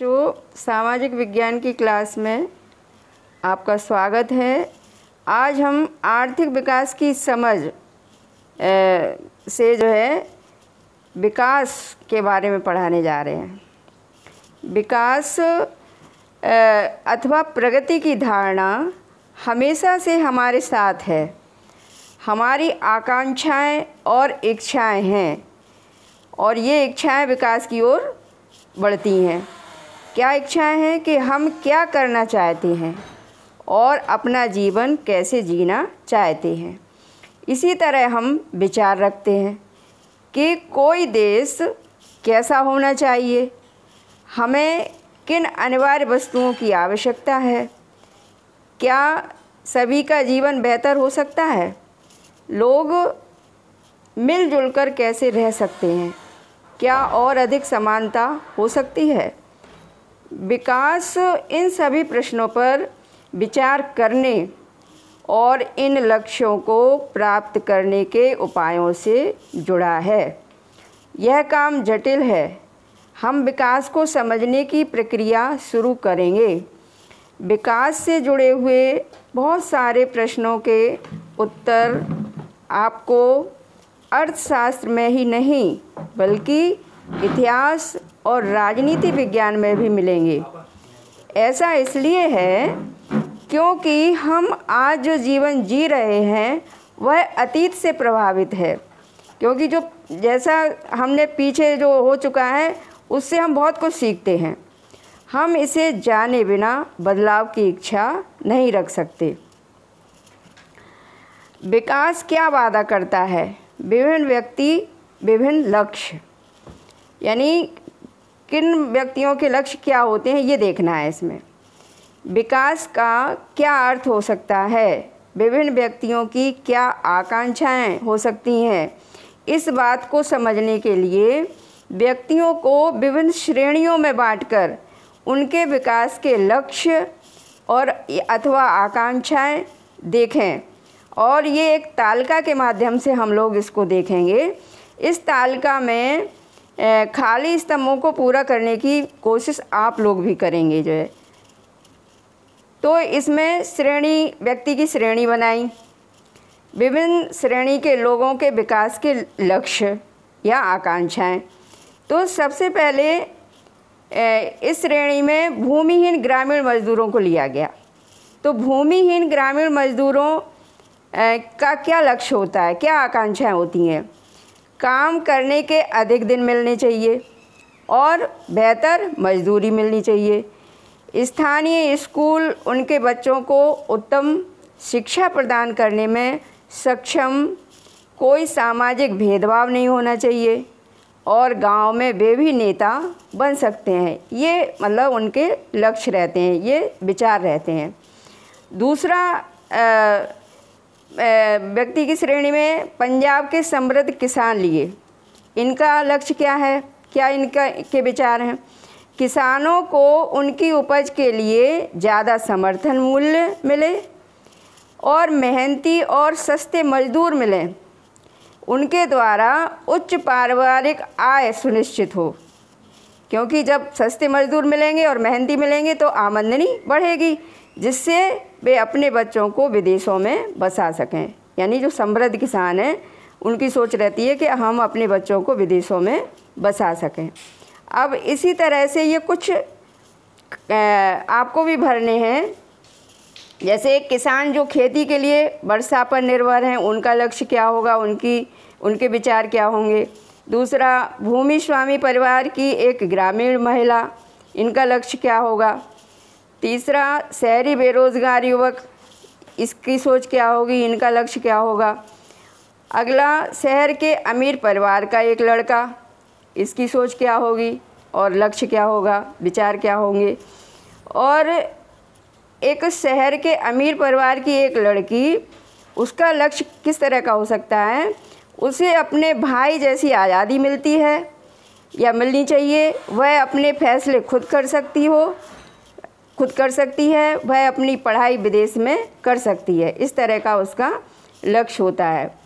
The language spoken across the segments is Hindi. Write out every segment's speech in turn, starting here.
जो सामाजिक विज्ञान की क्लास में आपका स्वागत है। आज हम आर्थिक विकास की समझ से जो है विकास के बारे में पढ़ाने जा रहे हैं। विकास अथवा प्रगति की धारणा हमेशा से हमारे साथ है। हमारी आकांक्षाएं और इच्छाएं हैं और ये इच्छाएं विकास की ओर बढ़ती हैं। क्या इच्छाएं हैं कि हम क्या करना चाहते हैं और अपना जीवन कैसे जीना चाहते हैं। इसी तरह हम विचार रखते हैं कि कोई देश कैसा होना चाहिए, हमें किन अनिवार्य वस्तुओं की आवश्यकता है, क्या सभी का जीवन बेहतर हो सकता है, लोग मिलजुल कर कैसे रह सकते हैं, क्या और अधिक समानता हो सकती है। विकास इन सभी प्रश्नों पर विचार करने और इन लक्ष्यों को प्राप्त करने के उपायों से जुड़ा है। यह काम जटिल है। हम विकास को समझने की प्रक्रिया शुरू करेंगे। विकास से जुड़े हुए बहुत सारे प्रश्नों के उत्तर आपको अर्थशास्त्र में ही नहीं बल्कि इतिहास और राजनीति विज्ञान में भी मिलेंगे। ऐसा इसलिए है क्योंकि हम आज जो जीवन जी रहे हैं वह अतीत से प्रभावित है। क्योंकि जो जैसा हमने पीछे जो हो चुका है उससे हम बहुत कुछ सीखते हैं। हम इसे जाने बिना बदलाव की इच्छा नहीं रख सकते। विकास क्या वादा करता है? विभिन्न व्यक्ति विभिन्न लक्ष्य, यानी किन व्यक्तियों के लक्ष्य क्या होते हैं ये देखना है। इसमें विकास का क्या अर्थ हो सकता है, विभिन्न व्यक्तियों की क्या आकांक्षाएं हो सकती हैं। इस बात को समझने के लिए व्यक्तियों को विभिन्न श्रेणियों में बांटकर उनके विकास के लक्ष्य और अथवा आकांक्षाएं देखें और ये एक तालिका के माध्यम से हम लोग इसको देखेंगे। इस तालिका में खाली स्तंभों को पूरा करने की कोशिश आप लोग भी करेंगे जो है। तो इसमें श्रेणी, व्यक्ति की श्रेणी बनाई, विभिन्न श्रेणी के लोगों के विकास के लक्ष्य या आकांक्षाएं। तो सबसे पहले इस श्रेणी में भूमिहीन ग्रामीण मजदूरों को लिया गया। तो भूमिहीन ग्रामीण मजदूरों का क्या लक्ष्य होता है, क्या आकांक्षाएं होती हैं? काम करने के अधिक दिन मिलने चाहिए और बेहतर मजदूरी मिलनी चाहिए। स्थानीय स्कूल उनके बच्चों को उत्तम शिक्षा प्रदान करने में सक्षम, कोई सामाजिक भेदभाव नहीं होना चाहिए और गांव में वे भी नेता बन सकते हैं। ये मतलब उनके लक्ष्य रहते हैं, ये विचार रहते हैं। दूसरा व्यक्ति की श्रेणी में पंजाब के समृद्ध किसान लिए। इनका लक्ष्य क्या है, क्या इनका के विचार हैं? किसानों को उनकी उपज के लिए ज़्यादा समर्थन मूल्य मिले और मेहनती और सस्ते मजदूर मिलें। उनके द्वारा उच्च पारिवारिक आय सुनिश्चित हो, क्योंकि जब सस्ते मजदूर मिलेंगे और मेहनती मिलेंगे तो आमदनी बढ़ेगी, जिससे वे अपने बच्चों को विदेशों में बसा सकें। यानी जो समृद्ध किसान हैं उनकी सोच रहती है कि हम अपने बच्चों को विदेशों में बसा सकें। अब इसी तरह से ये कुछ आपको भी भरने हैं। जैसे किसान जो खेती के लिए वर्षा पर निर्भर हैं, उनका लक्ष्य क्या होगा, उनके विचार क्या होंगे। दूसरा, भूमि स्वामी परिवार की एक ग्रामीण महिला, इनका लक्ष्य क्या होगा। तीसरा, शहरी बेरोज़गार युवक, इसकी सोच क्या होगी, इनका लक्ष्य क्या होगा। अगला, शहर के अमीर परिवार का एक लड़का, इसकी सोच क्या होगी और लक्ष्य क्या होगा, विचार क्या होंगे। और एक शहर के अमीर परिवार की एक लड़की, उसका लक्ष्य किस तरह का हो सकता है। उसे अपने भाई जैसी आज़ादी मिलती है या मिलनी चाहिए, वह अपने फैसले खुद कर सकती है, वह अपनी पढ़ाई विदेश में कर सकती है। इस तरह का उसका लक्ष्य होता है।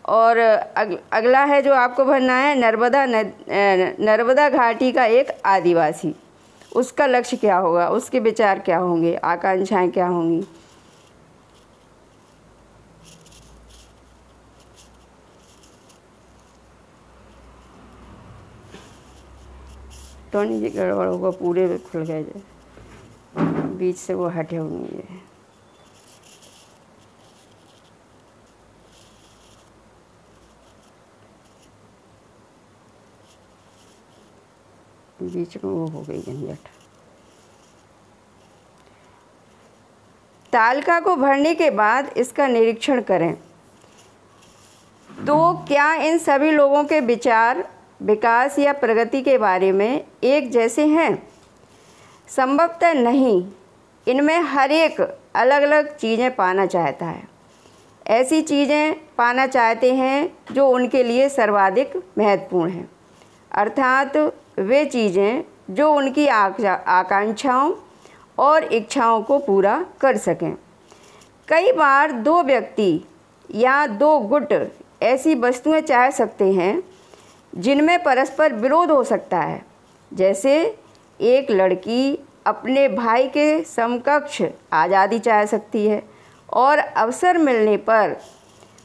और अगला है जो आपको भरना है, नर्मदा घाटी का एक आदिवासी, उसका लक्ष्य क्या होगा, उसके विचार क्या होंगे, आकांक्षाएं क्या होंगी। टोनी जी गड़बड़ होगा, पूरे खुल गए जो बीच से वो हटे होंगे। बीच में वो हो गई झंझट। तालिका को भरने के बाद इसका निरीक्षण करें तो क्या इन सभी लोगों के विचार विकास या प्रगति के बारे में एक जैसे हैं? संभवतः नहीं। इनमें हर एक अलग अलग चीज़ें पाना चाहता है, ऐसी चीज़ें पाना चाहते हैं जो उनके लिए सर्वाधिक महत्वपूर्ण हैं, अर्थात वे चीज़ें जो उनकी आकांक्षाओं और इच्छाओं को पूरा कर सकें। कई बार दो व्यक्ति या दो गुट ऐसी वस्तुएं चाह सकते हैं जिनमें परस्पर विरोध हो सकता है। जैसे एक लड़की अपने भाई के समकक्ष आज़ादी चाह सकती है और अवसर मिलने पर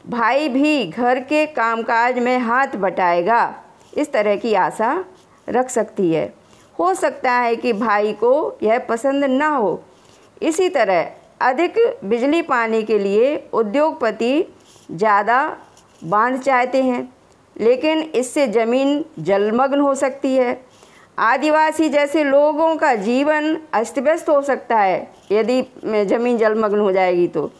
भाई भी घर के कामकाज में हाथ बटाएगा, इस तरह की आशा रख सकती है। हो सकता है कि भाई को यह पसंद न हो। इसी तरह अधिक बिजली पाने के लिए उद्योगपति ज़्यादा बांध चाहते हैं, लेकिन इससे ज़मीन जलमग्न हो सकती है। आदिवासी जैसे लोगों का जीवन अस्त व्यस्त हो सकता है यदि ज़मीन जलमग्न हो जाएगी तो।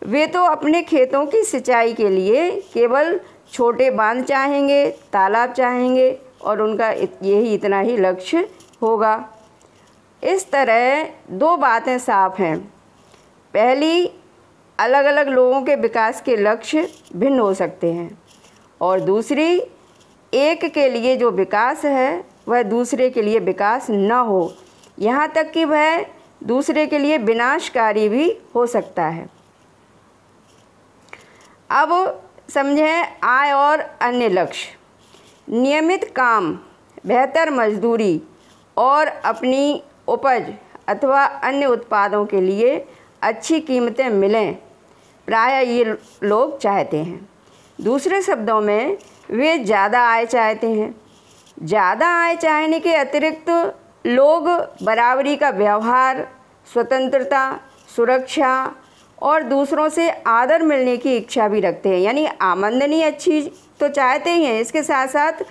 वे तो अपने खेतों की सिंचाई के लिए केवल छोटे बांध चाहेंगे, तालाब चाहेंगे और उनका यही इतना ही लक्ष्य होगा। इस तरह दो बातें साफ हैं। पहली, अलग अलग लोगों के विकास के लक्ष्य भिन्न हो सकते हैं, और दूसरी, एक के लिए जो विकास है वह दूसरे के लिए विकास न हो, यहाँ तक कि वह दूसरे के लिए विनाशकारी भी हो सकता है। अब समझें आय और अन्य लक्ष्य। नियमित काम, बेहतर मजदूरी और अपनी उपज अथवा अन्य उत्पादों के लिए अच्छी कीमतें मिलें, प्रायः ये लोग चाहते हैं। दूसरे शब्दों में वे ज़्यादा आय चाहते हैं। ज़्यादा आय चाहने के अतिरिक्त लोग बराबरी का व्यवहार, स्वतंत्रता, सुरक्षा और दूसरों से आदर मिलने की इच्छा भी रखते हैं। यानी आमदनी अच्छी तो चाहते ही हैं, इसके साथ साथ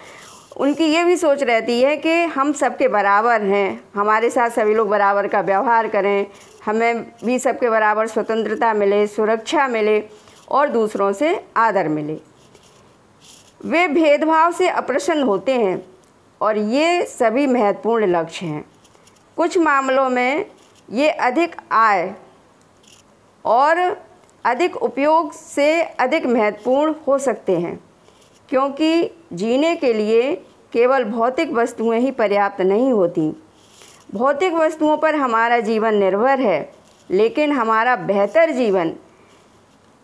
उनकी ये भी सोच रहती है कि हम सबके बराबर हैं, हमारे साथ सभी लोग बराबर का व्यवहार करें, हमें भी सबके बराबर स्वतंत्रता मिले, सुरक्षा मिले और दूसरों से आदर मिले। वे भेदभाव से अप्रसन्न होते हैं और ये सभी महत्वपूर्ण लक्ष्य हैं। कुछ मामलों में ये अधिक आय और अधिक उपयोग से अधिक महत्वपूर्ण हो सकते हैं, क्योंकि जीने के लिए केवल भौतिक वस्तुएं ही पर्याप्त नहीं होती। भौतिक वस्तुओं पर हमारा जीवन निर्भर है, लेकिन हमारा बेहतर जीवन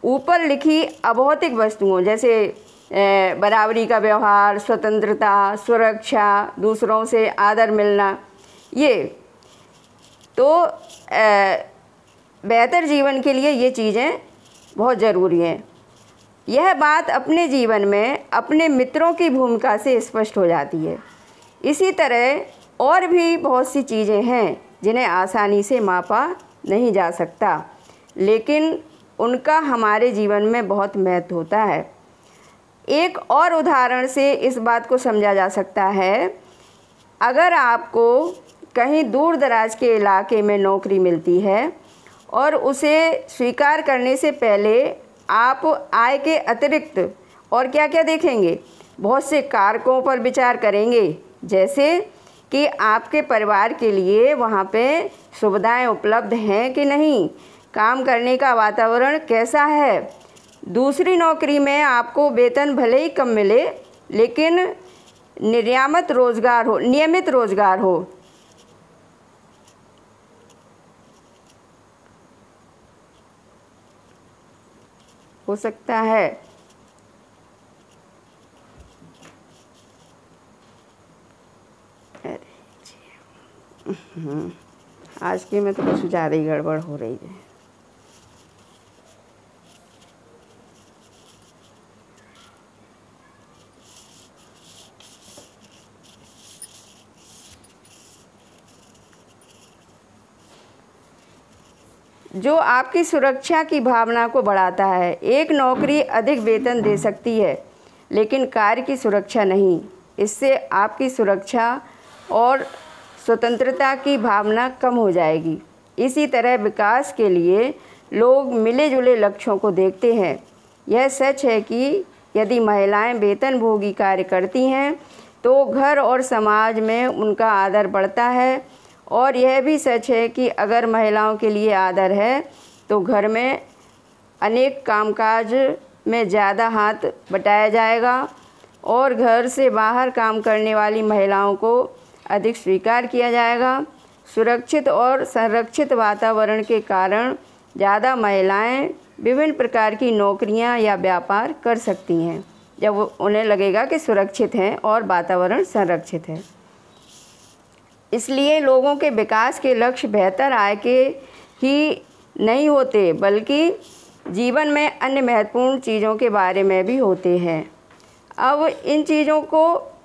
ऊपर लिखी अभौतिक वस्तुओं जैसे बराबरी का व्यवहार, स्वतंत्रता, सुरक्षा, दूसरों से आदर मिलना, ये तो बेहतर जीवन के लिए ये चीज़ें बहुत ज़रूरी हैं। यह बात अपने जीवन में अपने मित्रों की भूमिका से स्पष्ट हो जाती है। इसी तरह और भी बहुत सी चीज़ें हैं जिन्हें आसानी से मापा नहीं जा सकता, लेकिन उनका हमारे जीवन में बहुत महत्व होता है। एक और उदाहरण से इस बात को समझा जा सकता है। अगर आपको कहीं दूर दराज के इलाके में नौकरी मिलती है और उसे स्वीकार करने से पहले आप आय के अतिरिक्त और क्या क्या देखेंगे, बहुत से कारकों पर विचार करेंगे, जैसे कि आपके परिवार के लिए वहाँ पे सुविधाएं उपलब्ध हैं कि नहीं, काम करने का वातावरण कैसा है। दूसरी नौकरी में आपको वेतन भले ही कम मिले, लेकिन नियमित रोज़गार हो सकता है। अरे आज के में तो कुछ ज़्यादा ही गड़बड़ हो रही है। जो आपकी सुरक्षा की भावना को बढ़ाता है। एक नौकरी अधिक वेतन दे सकती है, लेकिन कार्य की सुरक्षा नहीं। इससे आपकी सुरक्षा और स्वतंत्रता की भावना कम हो जाएगी। इसी तरह विकास के लिए लोग मिले जुले लक्ष्यों को देखते हैं। यह सच है कि यदि महिलाएं वेतनभोगी कार्य करती हैं तो घर और समाज में उनका आदर बढ़ता है, और यह भी सच है कि अगर महिलाओं के लिए आदर है तो घर में अनेक कामकाज में ज़्यादा हाथ बटाया जाएगा और घर से बाहर काम करने वाली महिलाओं को अधिक स्वीकार किया जाएगा। सुरक्षित और संरक्षित वातावरण के कारण ज़्यादा महिलाएं विभिन्न प्रकार की नौकरियां या व्यापार कर सकती हैं, जब उन्हें लगेगा कि सुरक्षित हैं और वातावरण संरक्षित है। इसलिए लोगों के विकास के लक्ष्य बेहतर आय के ही नहीं होते, बल्कि जीवन में अन्य महत्वपूर्ण चीज़ों के बारे में भी होते हैं। अब इन चीज़ों को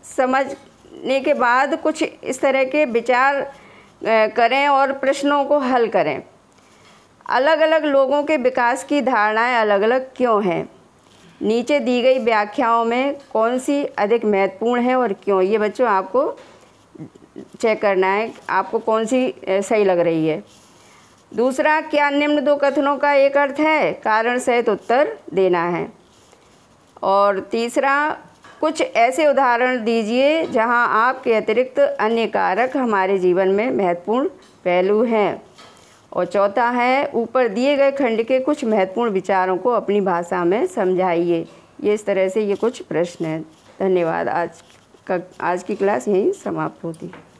समझने के बाद कुछ इस तरह के विचार करें और प्रश्नों को हल करें। अलग अलग लोगों के विकास की धारणाएं अलग अलग क्यों हैं? नीचे दी गई व्याख्याओं में कौन सी अधिक महत्वपूर्ण है और क्यों? ये बच्चों आपको चेक करना है, आपको कौन सी सही लग रही है। दूसरा, क्या निम्न दो कथनों का एक अर्थ है? कारण सहित उत्तर देना है। और तीसरा, कुछ ऐसे उदाहरण दीजिए जहां आपके अतिरिक्त अन्य कारक हमारे जीवन में महत्वपूर्ण पहलू हैं। और चौथा है, ऊपर दिए गए खंड के कुछ महत्वपूर्ण विचारों को अपनी भाषा में समझाइए। ये इस तरह से ये कुछ प्रश्न हैं। धन्यवाद। आज की क्लास यहीं समाप्त होती है।